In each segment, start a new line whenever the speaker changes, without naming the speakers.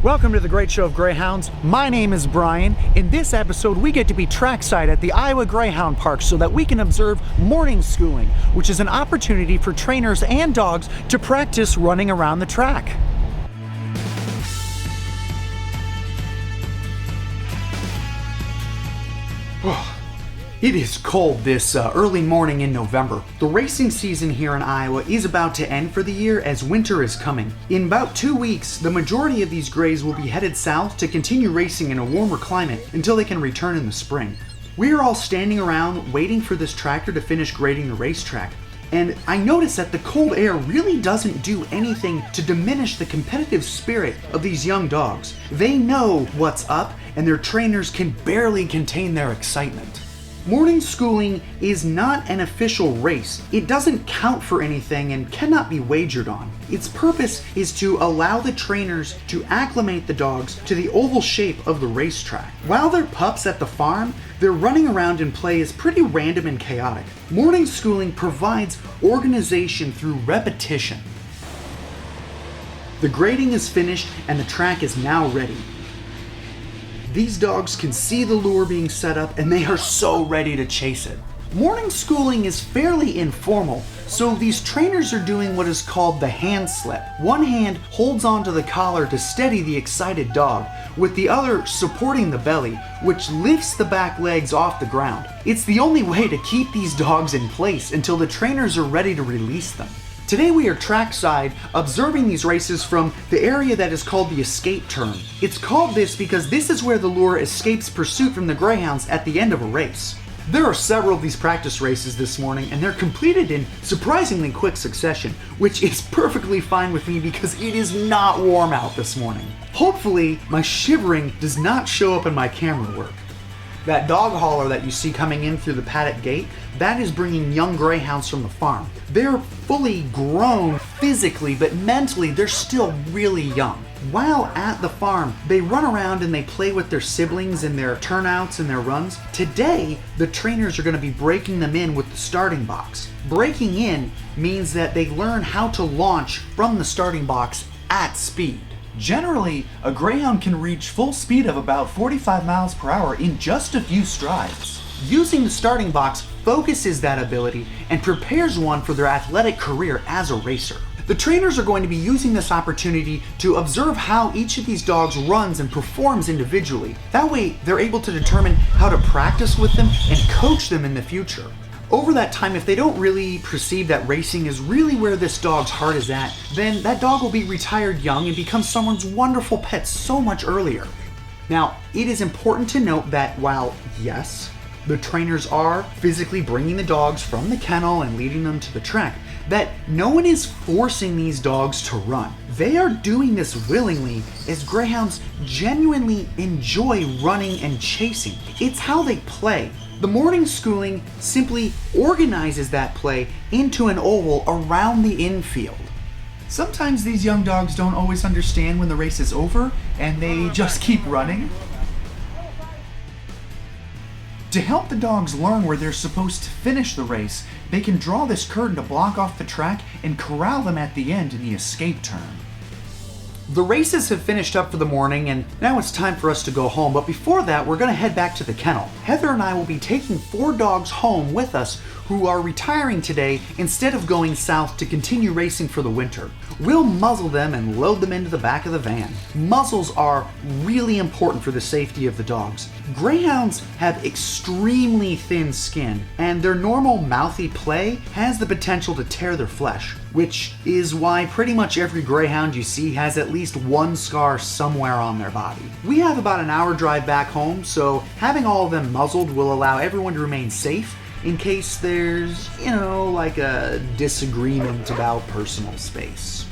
Welcome to the Great Show of Greyhounds. My name is Brian. In this episode, we get to be trackside at the Iowa Greyhound Park so that we can observe morning schooling, which is an opportunity for trainers and dogs to practice running around the track. It is cold this early morning in November. The racing season here in Iowa is about to end for the year as winter is coming. In about 2 weeks, the majority of these Greys will be headed south to continue racing in a warmer climate until they can return in the spring. We are all standing around waiting for this tractor to finish grading the racetrack. And I notice that the cold air really doesn't do anything to diminish the competitive spirit of these young dogs. They know what's up, and their trainers can barely contain their excitement. Morning schooling is not an official race. It doesn't count for anything and cannot be wagered on. Its purpose is to allow the trainers to acclimate the dogs to the oval shape of the racetrack. While they're pups at the farm, their running around in play is pretty random and chaotic. Morning schooling provides organization through repetition. The grading is finished and the track is now ready. These dogs can see the lure being set up and they are so ready to chase it. Morning schooling is fairly informal, so these trainers are doing what is called the hand slip. One hand holds onto the collar to steady the excited dog, with the other supporting the belly, which lifts the back legs off the ground. It's the only way to keep these dogs in place until the trainers are ready to release them. Today we are trackside observing these races from the area that is called the escape turn. It's called this because this is where the lure escapes pursuit from the greyhounds at the end of a race. There are several of these practice races this morning and they're completed in surprisingly quick succession, which is perfectly fine with me because it is not warm out this morning. Hopefully my shivering does not show up in my camera work. That dog hauler that you see coming in through the paddock gate, that is bringing young greyhounds from the farm. They're fully grown physically, but mentally they're still really young. While at the farm, they run around and they play with their siblings in their turnouts and their runs. Today, the trainers are going to be breaking them in with the starting box. Breaking in means that they learn how to launch from the starting box at speed. Generally, a greyhound can reach full speed of about 45 miles per hour in just a few strides. Using the starting box focuses that ability and prepares one for their athletic career as a racer. The trainers are going to be using this opportunity to observe how each of these dogs runs and performs individually. That way, they're able to determine how to practice with them and coach them in the future. Over that time, if they don't really perceive that racing is really where this dog's heart is at, then that dog will be retired young and become someone's wonderful pet so much earlier. Now, it is important to note that while, yes, the trainers are physically bringing the dogs from the kennel and leading them to the track, that no one is forcing these dogs to run. They are doing this willingly as greyhounds genuinely enjoy running and chasing. It's how they play. The morning schooling simply organizes that play into an oval around the infield. Sometimes these young dogs don't always understand when the race is over and they just keep running. To help the dogs learn where they're supposed to finish the race, they can draw this curtain to block off the track and corral them at the end in the escape turn. The races have finished up for the morning and now it's time for us to go home, but before that we're going to head back to the kennel. Heather and I will be taking 4 dogs home with us who are retiring today instead of going south to continue racing for the winter. We'll muzzle them and load them into the back of the van. Muzzles are really important for the safety of the dogs. Greyhounds have extremely thin skin, and their normal mouthy play has the potential to tear their flesh, which is why pretty much every greyhound you see has at least one scar somewhere on their body. We have about an hour drive back home, so having all of them muzzled will allow everyone to remain safe in case there's, like a disagreement about personal space.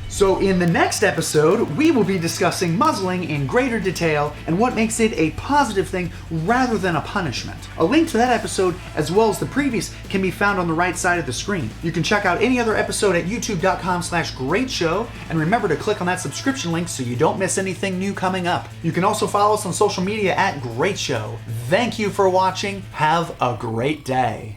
So in the next episode, we will be discussing muzzling in greater detail and what makes it a positive thing rather than a punishment. A link to that episode, as well as the previous, can be found on the right side of the screen. You can check out any other episode at youtube.com/greatshow, and remember to click on that subscription link so you don't miss anything new coming up. You can also follow us on social media at Greyt Show. Thank you for watching. Have a great day.